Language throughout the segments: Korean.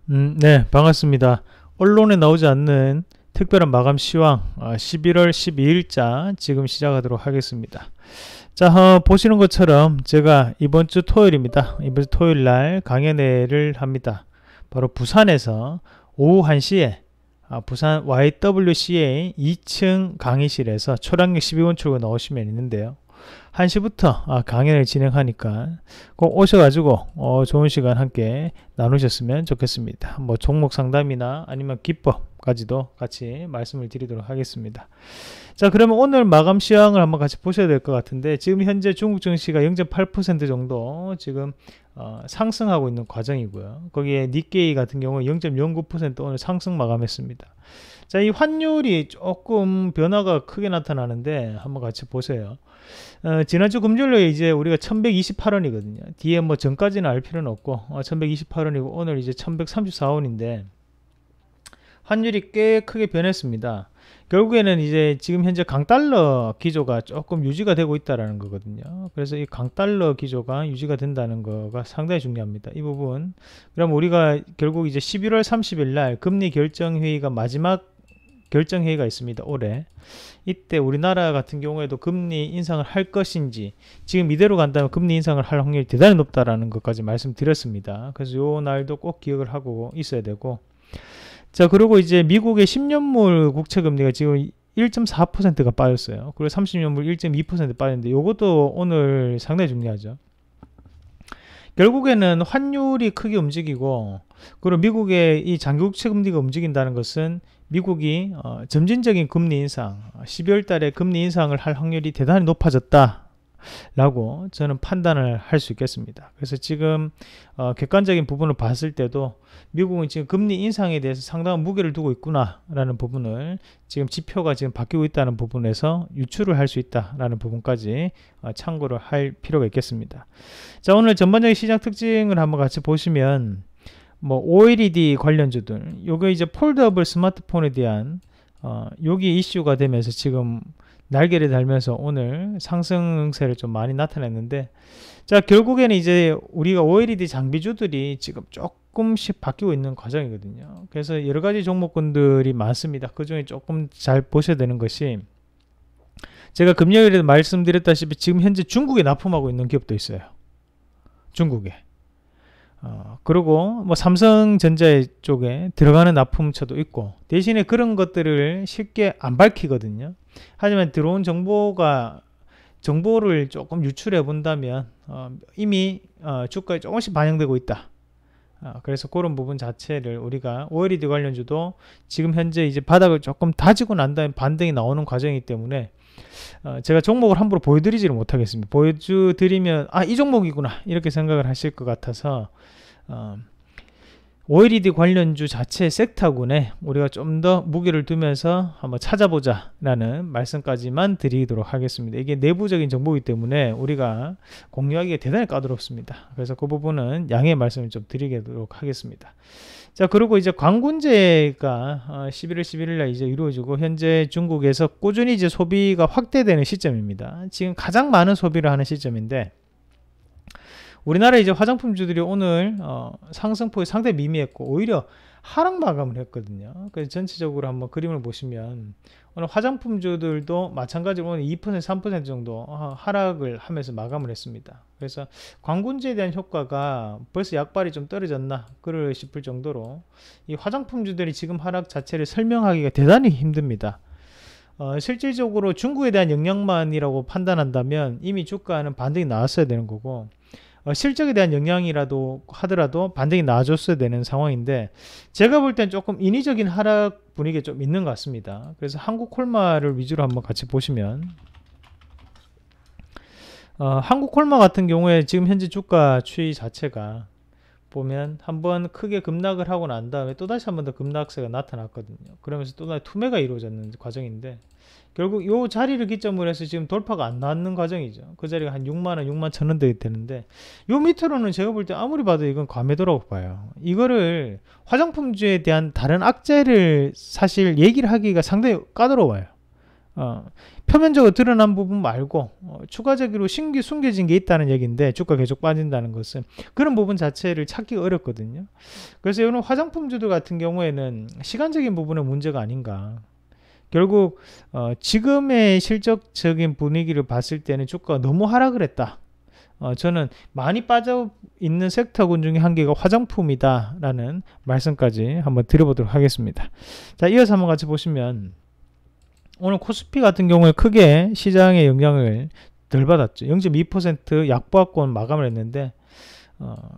네, 반갑습니다. 언론에 나오지 않는 특별한 마감 시황 11월 12일자 지금 시작하도록 하겠습니다. 자, 보시는 것처럼 제가 이번 주 토요일입니다. 이번 주 토요일 날 강연회를 합니다. 바로 부산에서 오후 1시에 부산 YWCA 2층 강의실에서 초량역 12번 출구 나오시면 있는데요. 1시부터 강연을 진행하니까 꼭 오셔가지고 좋은 시간 함께 나누셨으면 좋겠습니다. 뭐 종목 상담이나 아니면 기법까지도 같이 말씀을 드리도록 하겠습니다. 자, 그러면 오늘 마감 시황을 한번 같이 보셔야 될 것 같은데, 지금 현재 중국 증시가 0.8% 정도 지금 상승하고 있는 과정이고요. 거기에 니케이 같은 경우 0.09% 오늘 상승 마감했습니다. 자, 이 환율이 조금 변화가 크게 나타나는데 한번 같이 보세요. 지난주 금요일에 이제 우리가 1128원이거든요. 뒤에 뭐 전까지는 알 필요는 없고 1128원이고 오늘 이제 1134원인데 환율이 꽤 크게 변했습니다. 결국에는 이제 지금 현재 강달러 기조가 조금 유지가 되고 있다라는 거거든요. 그래서 이 강달러 기조가 유지가 된다는 거가 상당히 중요합니다. 이 부분. 그럼 우리가 결국 이제 11월 30일 날 금리 결정 회의가 마지막 결정 회의가 있습니다. 올해. 이때 우리나라 같은 경우에도 금리 인상을 할 것인지, 지금 이대로 간다면 금리 인상을 할 확률이 대단히 높다라는 것까지 말씀드렸습니다. 그래서 요 날도 꼭 기억을 하고 있어야 되고, 자, 그리고 이제 미국의 10년물 국채 금리가 지금 1.4%가 빠졌어요. 그리고 30년물 1.2% 빠졌는데 요것도 오늘 상당히 중요하죠. 결국에는 환율이 크게 움직이고, 그리고 미국의 이 장기국채 금리가 움직인다는 것은 미국이 점진적인 금리 인상, 12월 달에 금리 인상을 할 확률이 대단히 높아졌다 라고 저는 판단을 할 수 있겠습니다. 그래서 지금 객관적인 부분을 봤을 때도 미국은 지금 금리 인상에 대해서 상당한 무게를 두고 있구나 라는 부분을, 지금 지표가 지금 바뀌고 있다는 부분에서 유추를 할 수 있다 라는 부분까지 참고를 할 필요가 있겠습니다. 자, 오늘 전반적인 시장 특징을 한번 같이 보시면, 뭐 OLED 관련주들, 요게 이제 폴더블 스마트폰에 대한 여기 이슈가 되면서 지금 날개를 달면서 오늘 상승세를 좀 많이 나타냈는데, 자, 결국에는 이제 우리가 OLED 장비주들이 지금 조금씩 바뀌고 있는 과정이거든요. 그래서 여러 가지 종목군들이 많습니다. 그 중에 조금 잘 보셔야 되는 것이, 제가 금요일에 말씀드렸다시피 지금 현재 중국에 납품하고 있는 기업도 있어요. 중국에. 그리고 뭐 삼성전자 쪽에 들어가는 납품처도 있고, 대신에 그런 것들을 쉽게 안 밝히거든요. 하지만 들어온 정보를 조금 유출해 본다면 이미 주가에 조금씩 반영되고 있다. 그래서 그런 부분 자체를 우리가 OLED 관련주도 지금 현재 이제 바닥을 조금 다지고 난 다음에 반등이 나오는 과정이기 때문에 제가 종목을 함부로 보여드리지를 못하겠습니다. 보여드리면 이 종목이구나 이렇게 생각을 하실 것 같아서 OLED 관련주 자체 섹터군에 우리가 좀 더 무게를 두면서 한번 찾아보자 라는 말씀까지만 드리도록 하겠습니다. 이게 내부적인 정보이기 때문에 우리가 공유하기가 대단히 까다롭습니다. 그래서 그 부분은 양해의 말씀을 좀 드리도록 하겠습니다. 자, 그리고 이제 광군제가 11월 11일 날 이제 이루어지고, 현재 중국에서 꾸준히 이제 소비가 확대되는 시점입니다. 지금 가장 많은 소비를 하는 시점인데, 우리나라 이제 화장품주들이 오늘 상승폭이 상당히 미미했고 오히려 하락 마감을 했거든요. 그래서 전체적으로 한번 그림을 보시면 오늘 화장품주들도 마찬가지로 오늘 2% 3% 정도 하락을 하면서 마감을 했습니다. 그래서 광군제에 대한 효과가 벌써 약발이 좀 떨어졌나 그럴 싶을 정도로 이 화장품주들이 지금 하락 자체를 설명하기가 대단히 힘듭니다. 실질적으로 중국에 대한 영향만이라고 판단한다면 이미 주가는 반등이 나왔어야 되는 거고, 실적에 대한 영향이라도 하더라도 반등이 나아졌어야 되는 상황인데, 제가 볼 땐 조금 인위적인 하락 분위기가 좀 있는 것 같습니다. 그래서 한국콜마를 위주로 한번 같이 보시면, 한국콜마 같은 경우에 지금 현재 주가 추이 자체가 보면 한번 크게 급락을 하고 난 다음에 또다시 한 번 더 급락세가 나타났거든요. 그러면서 또다시 투매가 이루어졌는 과정인데, 결국 이 자리를 기점으로 해서 지금 돌파가 안 나는 과정이죠. 그 자리가 한 6만원, 6만 1,000원 되는데, 요 밑으로는 제가 볼 때 아무리 봐도 이건 과매도라고 봐요. 이거를 화장품주에 대한 다른 악재를 사실 얘기를 하기가 상당히 까다로워요. 표면적으로 드러난 부분 말고 추가적으로 숨겨진 게 있다는 얘기인데 주가 계속 빠진다는 것은 그런 부분 자체를 찾기가 어렵거든요. 그래서 이런 화장품주들 같은 경우에는 시간적인 부분의 문제가 아닌가. 결국 지금의 실적적인 분위기를 봤을 때는 주가가 너무 하락을 했다. 저는 많이 빠져 있는 섹터군 중에 한 개가 화장품이다라는 말씀까지 한번 드려보도록 하겠습니다. 자, 이어서 한번 같이 보시면 오늘 코스피 같은 경우에 크게 시장의 영향을 덜 받았죠. 0.2% 약보합권 마감을 했는데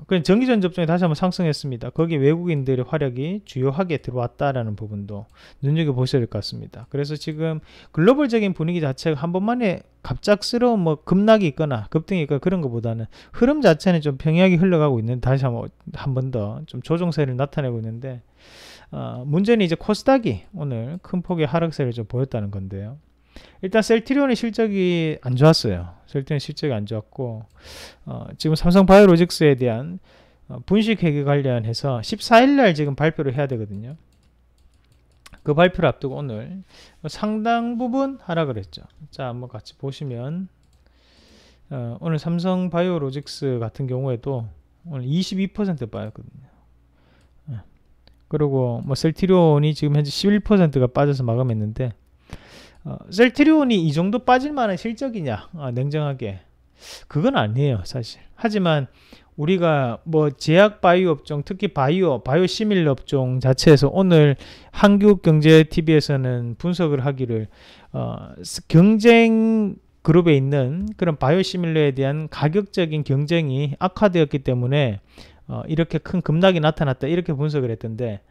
그냥 정기전 접종에 다시 한번 상승했습니다. 거기에 외국인들의 활약이 주요하게 들어왔다라는 부분도 눈여겨보셔야 될 것 같습니다. 그래서 지금 글로벌적인 분위기 자체가 한 번만에 갑작스러운 뭐 급락이 있거나 급등이 있거나 그런 것보다는 흐름 자체는 좀 평이하게 흘러가고 있는, 다시 한 번 더 좀 조정세를 나타내고 있는데 문제는 이제 코스닥이 오늘 큰 폭의 하락세를 좀 보였다는 건데요. 일단 셀트리온의 실적이 안 좋았어요. 셀트리온 실적이 안 좋았고 지금 삼성바이오로직스에 대한 분식회계 관련해서 14일날 지금 발표를 해야 되거든요. 그 발표를 앞두고 오늘 상당 부분 하락을 했죠. 자, 한번 같이 보시면 오늘 삼성바이오로직스 같은 경우에도 오늘 22% 빠졌거든요. 그리고 뭐 셀트리온이 지금 현재 11%가 빠져서 마감했는데 셀트리온이 이 정도 빠질 만한 실적이냐? 냉정하게 그건 아니에요, 사실. 하지만 우리가 뭐 제약 바이오 업종, 특히 바이오 시밀 업종 자체에서 오늘 한국경제TV에서는 분석을 하기를 경쟁 그룹에 있는 그런 바이오 시밀러에 대한 가격적인 경쟁이 악화되었기 때문에 이렇게 큰 급락이 나타났다, 이렇게 분석을 했던데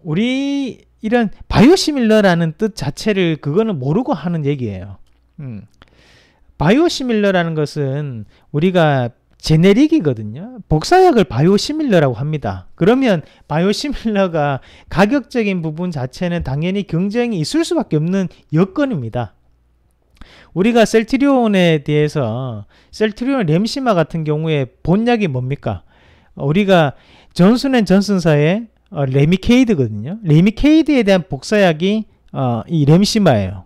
우리 이런 바이오시밀러라는 뜻 자체를 그거는 모르고 하는 얘기예요. 바이오시밀러라는 것은 우리가 제네릭이거든요. 복사약을 바이오시밀러라고 합니다. 그러면 바이오시밀러가 가격적인 부분 자체는 당연히 경쟁이 있을 수밖에 없는 여건입니다. 우리가 셀트리온에 대해서 셀트리온 램시마 같은 경우에 본약이 뭡니까? 우리가 존슨앤존슨사의 레미케이드거든요. 레미케이드에 대한 복사약이 이 램시마예요.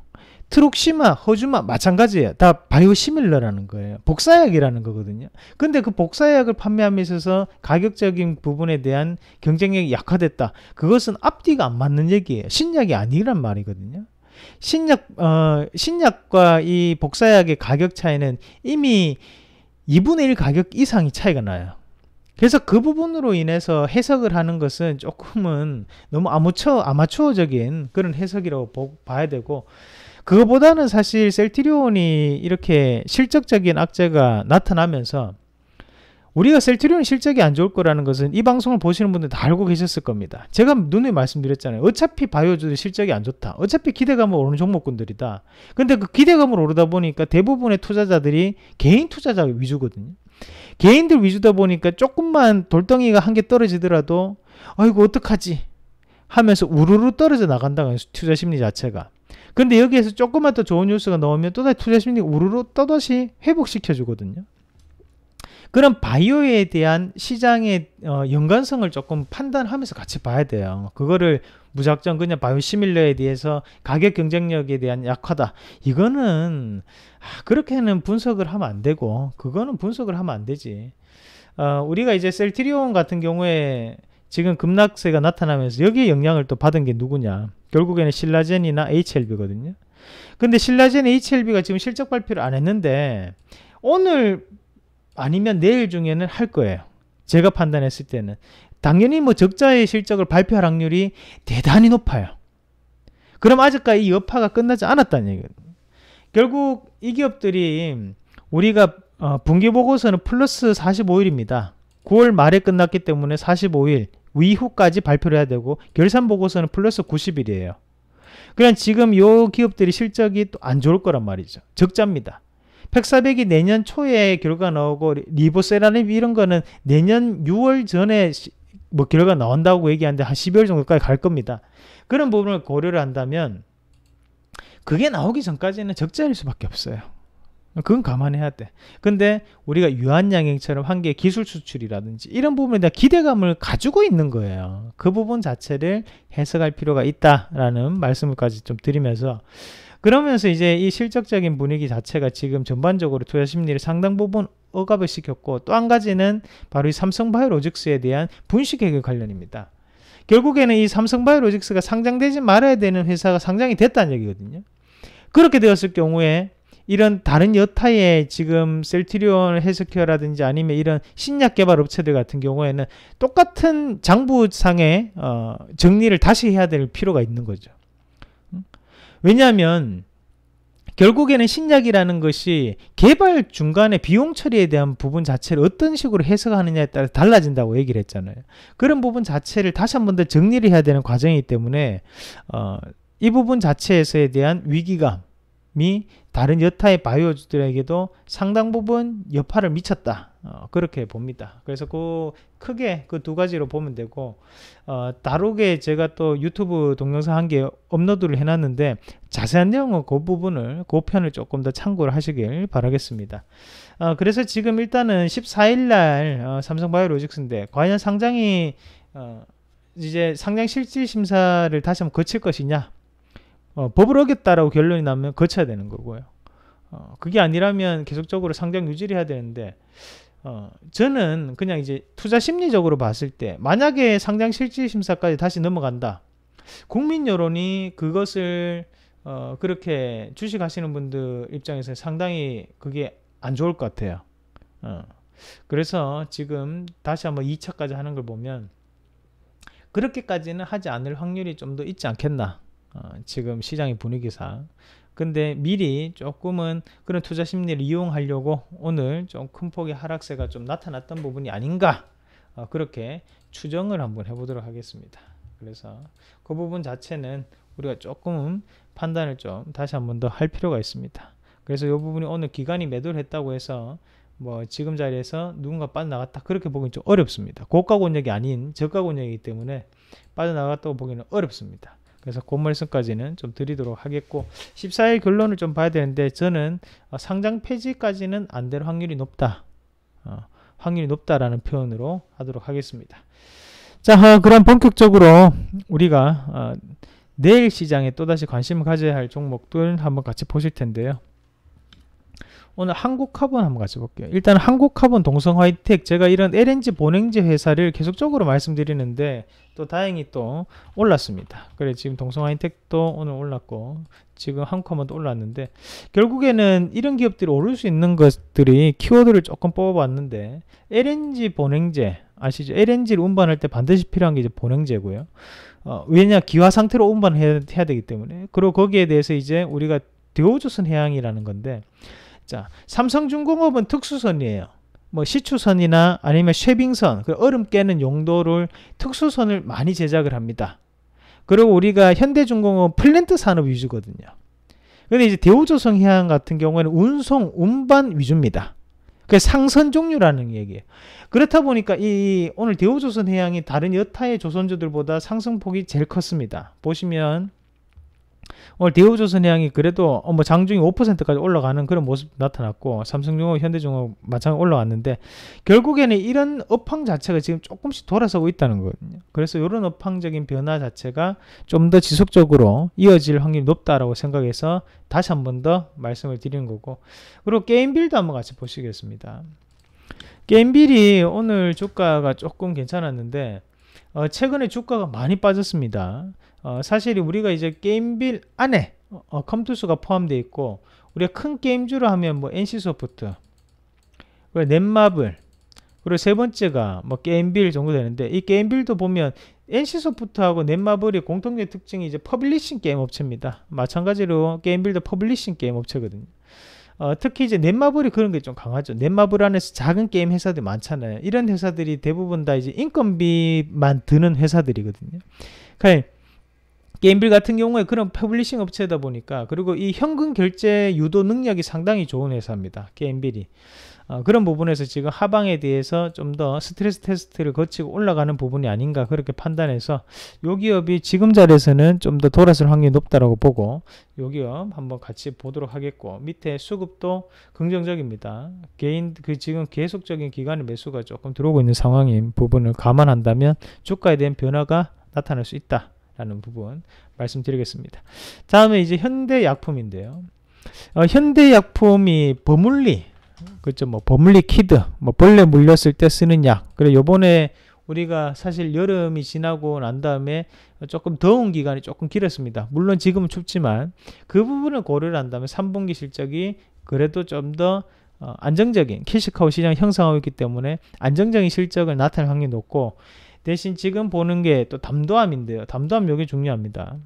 트룩시마, 허주마 마찬가지예요. 다 바이오시밀러라는 거예요. 복사약이라는 거거든요. 근데 그 복사약을 판매함에 있어서 가격적인 부분에 대한 경쟁력이 약화됐다. 그것은 앞뒤가 안 맞는 얘기예요. 신약이 아니란 말이거든요. 신약과 이 복사약의 가격 차이는 이미 2분의 1 가격 이상이 차이가 나요. 그래서 그 부분으로 인해서 해석을 하는 것은 조금은 너무 아마추어적인 그런 해석이라고 봐야 되고, 그거보다는 사실 셀트리온이 이렇게 실적적인 악재가 나타나면서 우리가 셀트리온 실적이 안 좋을 거라는 것은 이 방송을 보시는 분들 다 알고 계셨을 겁니다. 제가 누누이 말씀드렸잖아요. 어차피 바이오주들 실적이 안 좋다. 어차피 기대감을 오르는 종목군들이다. 근데 그 기대감을 오르다 보니까 대부분의 투자자들이 개인 투자자 위주거든요. 개인들 위주다 보니까 조금만 돌덩이가 한 개 떨어지더라도 아이고 어떡하지 하면서 우르르 떨어져 나간다는 투자 심리 자체가. 근데 여기에서 조금만 더 좋은 뉴스가 나오면 또다시 투자 심리 우르르 또다시 회복시켜 주거든요. 그런 바이오에 대한 시장의 연관성을 조금 판단하면서 같이 봐야 돼요. 그거를 무작정 그냥 바이오시밀러에 대해서 가격 경쟁력에 대한 약화다, 이거는 그렇게는 분석을 하면 안 되고, 그거는 분석을 하면 안 되지. 우리가 이제 셀트리온 같은 경우에 지금 급락세가 나타나면서 여기에 영향을 또 받은 게 누구냐? 결국에는 신라젠이나 HLB거든요. 근데 신라젠, HLB가 지금 실적 발표를 안 했는데 오늘 아니면 내일 중에는 할 거예요. 제가 판단했을 때는 당연히 뭐 적자의 실적을 발표할 확률이 대단히 높아요. 그럼 아직까지 이 여파가 끝나지 않았다는 얘기거든요. 결국 이 기업들이 우리가 분기 보고서는 플러스 45일입니다. 9월 말에 끝났기 때문에 45일 이후까지 발표를 해야 되고, 결산 보고서는 플러스 90일이에요. 그냥 지금 요 기업들이 실적이 또 안 좋을 거란 말이죠. 적자입니다. 팩사백이 내년 초에 결과 나오고, 리보세라닙 이런 거는 내년 6월 전에 뭐 결과 나온다고 얘기하는데 한 12월 정도까지 갈 겁니다. 그런 부분을 고려를 한다면 그게 나오기 전까지는 적자일 수밖에 없어요. 그건 감안해야 돼. 근데 우리가 유한양행처럼 한 개 기술 수출이라든지 이런 부분에 대한 기대감을 가지고 있는 거예요. 그 부분 자체를 해석할 필요가 있다라는 말씀을까지 좀 드리면서, 그러면서 이제 이 실적적인 분위기 자체가 지금 전반적으로 투자 심리를 상당 부분 억압을 시켰고, 또 한 가지는 바로 이 삼성바이오로직스에 대한 분식회계 관련입니다. 결국에는 이 삼성바이오로직스가 상장되지 말아야 되는 회사가 상장이 됐다는 얘기거든요. 그렇게 되었을 경우에 이런 다른 여타의 지금 셀트리온 헬스케어라든지 아니면 이런 신약 개발 업체들 같은 경우에는 똑같은 장부상의 정리를 다시 해야 될 필요가 있는 거죠. 왜냐하면 결국에는 신약이라는 것이 개발 중간에 비용 처리에 대한 부분 자체를 어떤 식으로 해석하느냐에 따라 달라진다고 얘기를 했잖아요. 그런 부분 자체를 다시 한 번 더 정리를 해야 되는 과정이기 때문에 이 부분 자체에서에 대한 위기감이 다른 여타의 바이오주들에게도 상당 부분 여파를 미쳤다. 그렇게 봅니다. 그래서 크게 그 두 가지로 보면 되고, 다루게 제가 또 유튜브 동영상 한 개 업로드를 해놨는데 자세한 내용은 그 부분을, 그 편을 조금 더 참고를 하시길 바라겠습니다. 그래서 지금 일단은 14일날 삼성바이오로직스인데 과연 상장이 이제 상장 실질 심사를 다시 한번 거칠 것이냐, 법을 어겼다라고 결론이 나면 거쳐야 되는 거고요. 그게 아니라면 계속적으로 상장 유지를 해야 되는데, 저는 그냥 이제 투자 심리적으로 봤을 때 만약에 상장 실질 심사까지 다시 넘어간다, 국민 여론이 그것을 그렇게 주식하시는 분들 입장에서 상당히 그게 안 좋을 것 같아요. 그래서 지금 다시 한번 2차까지 하는 걸 보면 그렇게까지는 하지 않을 확률이 좀 더 있지 않겠나, 지금 시장의 분위기상. 근데 미리 조금은 그런 투자 심리를 이용하려고 오늘 좀 큰 폭의 하락세가 좀 나타났던 부분이 아닌가, 그렇게 추정을 한번 해보도록 하겠습니다. 그래서 그 부분 자체는 우리가 조금 판단을 좀 다시 한번 더 할 필요가 있습니다. 그래서 이 부분이 오늘 기관이 매도를 했다고 해서 뭐 지금 자리에서 누군가 빠져나갔다, 그렇게 보기는 좀 어렵습니다. 고가 권역이 아닌 저가 권역이기 때문에 빠져나갔다고 보기는 어렵습니다. 그래서 그 말씀까지는 좀 드리도록 하겠고, 14일 결론을 좀 봐야 되는데 저는 상장 폐지까지는 안 될 확률이 높다, 확률이 높다라는 표현으로 하도록 하겠습니다. 자, 그럼 본격적으로 우리가 내일 시장에 또다시 관심을 가져야 할 종목들 한번 같이 보실 텐데요. 오늘 한국카본 한번 같이 볼게요. 일단 한국카본, 동성화이텍, 제가 이런 LNG 본행제 회사를 계속적으로 말씀드리는데 또 다행히 또 올랐습니다. 그래 지금 동성화이텍도 오늘 올랐고 지금 한국카본도 올랐는데, 결국에는 이런 기업들이 오를 수 있는 것들이 키워드를 조금 뽑아봤는데, LNG 본행제 아시죠? LNG를 운반할 때 반드시 필요한 게 이제 본행제고요. 왜냐, 기화 상태로 운반을 해야 되기 때문에. 그리고 거기에 대해서 이제 우리가 대우조선 해양이라는 건데, 자, 삼성중공업은 특수선이에요. 뭐 시추선이나 아니면 쉐빙선, 그 얼음 깨는 용도를 특수선을 많이 제작을 합니다. 그리고 우리가 현대중공업은 플랜트 산업 위주거든요. 근데 이제 대우조선 해양 같은 경우에는 운송, 운반 위주입니다. 그 상선 종류라는 얘기예요. 그렇다 보니까 이 오늘 대우조선 해양이 다른 여타의 조선주들보다 상승폭이 제일 컸습니다. 보시면 오늘 대우조선해양이 그래도 뭐 장중에 5%까지 올라가는 그런 모습 나타났고, 삼성중공업, 현대중공업 마찬가지로 올라갔는데, 결국에는 이런 업황 자체가 지금 조금씩 돌아서고 있다는 거거든요. 그래서 이런 업황적인 변화 자체가 좀 더 지속적으로 이어질 확률이 높다라고 생각해서 다시 한 번 더 말씀을 드리는 거고, 그리고 게임빌도 한번 같이 보시겠습니다. 게임빌이 오늘 주가가 조금 괜찮았는데 최근에 주가가 많이 빠졌습니다. 사실 우리가 이제 게임빌 안에 컴투스가 포함되어 있고, 우리가 큰 게임주로 하면 뭐 NC소프트, 그리고 넷마블, 그리고 세 번째가 뭐 게임빌 정도 되는데, 이 게임빌도 보면 NC소프트하고 넷마블의 공통된 특징이 이제 퍼블리싱 게임 업체입니다. 마찬가지로 게임빌도 퍼블리싱 게임 업체거든요. 특히 이제 넷마블이 그런 게 좀 강하죠. 넷마블 안에서 작은 게임 회사들이 많잖아요. 이런 회사들이 대부분 다 이제 인건비만 드는 회사들이거든요. 그러니까 게임빌 같은 경우에 그런 퍼블리싱 업체다 보니까, 그리고 이 현금 결제 유도 능력이 상당히 좋은 회사입니다. 게임빌이. 그런 부분에서 지금 하방에 대해서 좀 더 스트레스 테스트를 거치고 올라가는 부분이 아닌가, 그렇게 판단해서 요 기업이 지금 자리에서는 좀 더 돌아설 확률이 높다라고 보고 요 기업 한번 같이 보도록 하겠고, 밑에 수급도 긍정적입니다. 지금 계속적인 기간의 매수가 조금 들어오고 있는 상황인 부분을 감안한다면 주가에 대한 변화가 나타날 수 있다, 라는 부분 말씀드리겠습니다. 다음에 이제 현대약품인데요. 현대약품이 버물리, 그렇죠? 뭐 버물리 키드, 뭐 벌레 물렸을 때 쓰는 약. 그래 요번에 우리가 사실 여름이 지나고 난 다음에 조금 더운 기간이 조금 길었습니다. 물론 지금은 춥지만 그 부분을 고려를 한다면 3분기 실적이 그래도 좀 더 안정적인 캐시카우 시장 형성하고 있기 때문에 안정적인 실적을 나타낼 확률이 높고, 대신 지금 보는 게 또 담도암인데요. 담도암 요게 중요합니다.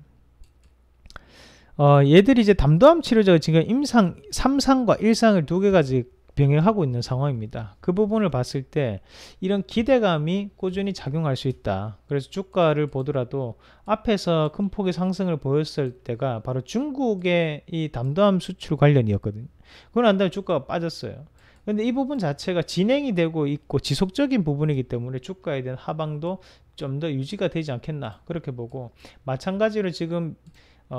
얘들이 이제 담도암 치료제가 지금 임상 3상과 1상을 두 개까지 병행하고 있는 상황입니다. 그 부분을 봤을 때 이런 기대감이 꾸준히 작용할 수 있다. 그래서 주가를 보더라도 앞에서 큰 폭의 상승을 보였을 때가 바로 중국의 이 담도암 수출 관련이었거든요. 그러고 난 다음에 주가가 빠졌어요. 근데 이 부분 자체가 진행이 되고 있고 지속적인 부분이기 때문에 주가에 대한 하방도 좀 더 유지가 되지 않겠나 그렇게 보고, 마찬가지로 지금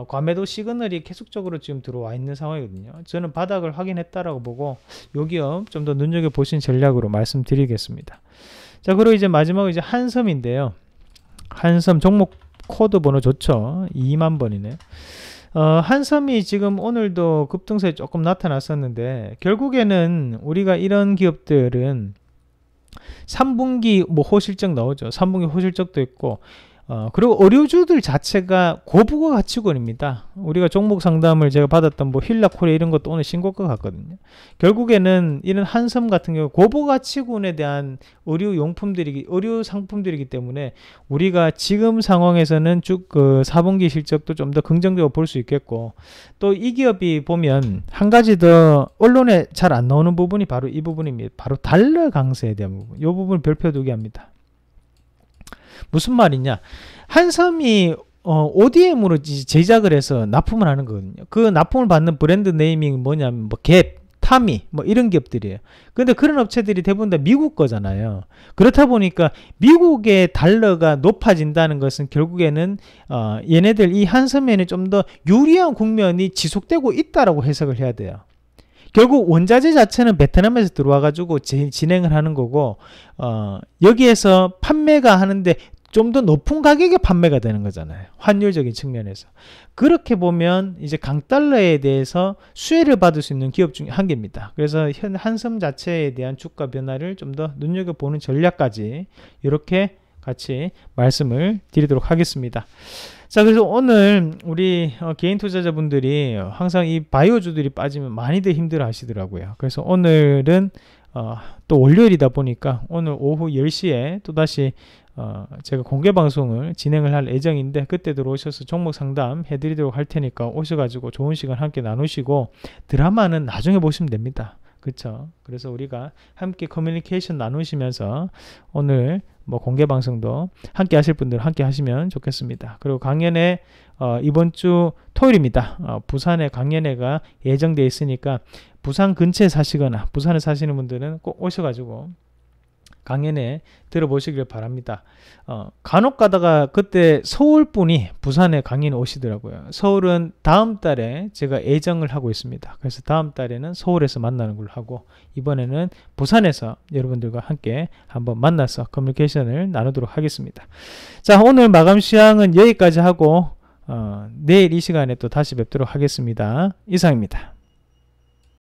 과매도 시그널이 계속적으로 지금 들어와 있는 상황이거든요. 저는 바닥을 확인했다라고 보고 요 기업 좀 더 눈여겨보신 전략으로 말씀드리겠습니다. 자, 그리고 이제 마지막으로 이제 한섬인데요. 한섬 종목 코드 번호 좋죠. 2만 번이네. 한섬이 지금 오늘도 급등세에 조금 나타났었는데, 결국에는 우리가 이런 기업들은 3분기 뭐 호실적 나오죠. 3분기 호실적도 있고, 그리고 의료주들 자체가 고부가 가치군입니다. 우리가 종목 상담을 제가 받았던 뭐 힐라코리아 이런 것도 오늘 신고가 같거든요. 결국에는 이런 한섬 같은 경우 고부 가치군에 대한 의료 상품들이기 때문에 우리가 지금 상황에서는 쭉 그 4분기 실적도 좀 더 긍정적으로 볼 수 있겠고, 또 이 기업이 보면 한 가지 더 언론에 잘 안 나오는 부분이 바로 이 부분입니다. 바로 달러 강세에 대한 부분. 이 부분 별표 두개 합니다. 무슨 말이냐, 한섬이 ODM으로 제작을 해서 납품을 하는 거거든요. 그 납품을 받는 브랜드 네이밍이 뭐냐면 뭐 갭, 타미 뭐 이런 기업들이에요. 근데 그런 업체들이 대부분 다 미국 거잖아요. 그렇다 보니까 미국의 달러가 높아진다는 것은 결국에는 얘네들 이 한섬에는 좀 더 유리한 국면이 지속되고 있다라고 해석을 해야 돼요. 결국 원자재 자체는 베트남에서 들어와 가지고 진행을 하는 거고, 여기에서 판매가 하는데 좀 더 높은 가격에 판매가 되는 거잖아요. 환율적인 측면에서. 그렇게 보면 이제 강달러에 대해서 수혜를 받을 수 있는 기업 중에 한 개입니다. 그래서 한섬 자체에 대한 주가 변화를 좀 더 눈여겨보는 전략까지 이렇게 같이 말씀을 드리도록 하겠습니다. 자, 그래서 오늘 우리 개인 투자자분들이 항상 이 바이오주들이 빠지면 많이들 힘들어 하시더라고요. 그래서 오늘은 또 월요일이다 보니까 오늘 오후 10시에 또다시 제가 공개 방송을 진행을 할 예정인데, 그때 들어오셔서 종목 상담 해드리도록 할 테니까 오셔가지고 좋은 시간 함께 나누시고, 드라마는 나중에 보시면 됩니다. 그렇죠? 그래서 우리가 함께 커뮤니케이션 나누시면서 오늘 뭐 공개 방송도 함께 하실 분들 함께 하시면 좋겠습니다. 그리고 강연회 이번 주 토요일입니다. 부산에 강연회가 예정되어 있으니까 부산 근처에 사시거나 부산에 사시는 분들은 꼭 오셔가지고 강연회 들어보시길 바랍니다. 간혹 가다가 그때 서울 분이 부산에 강연에 오시더라고요. 서울은 다음 달에 제가 예정을 하고 있습니다. 그래서 다음 달에는 서울에서 만나는 걸로 하고, 이번에는 부산에서 여러분들과 함께 한번 만나서 커뮤니케이션을 나누도록 하겠습니다. 자, 오늘 마감 시황은 여기까지 하고 내일 이 시간에 또 다시 뵙도록 하겠습니다. 이상입니다.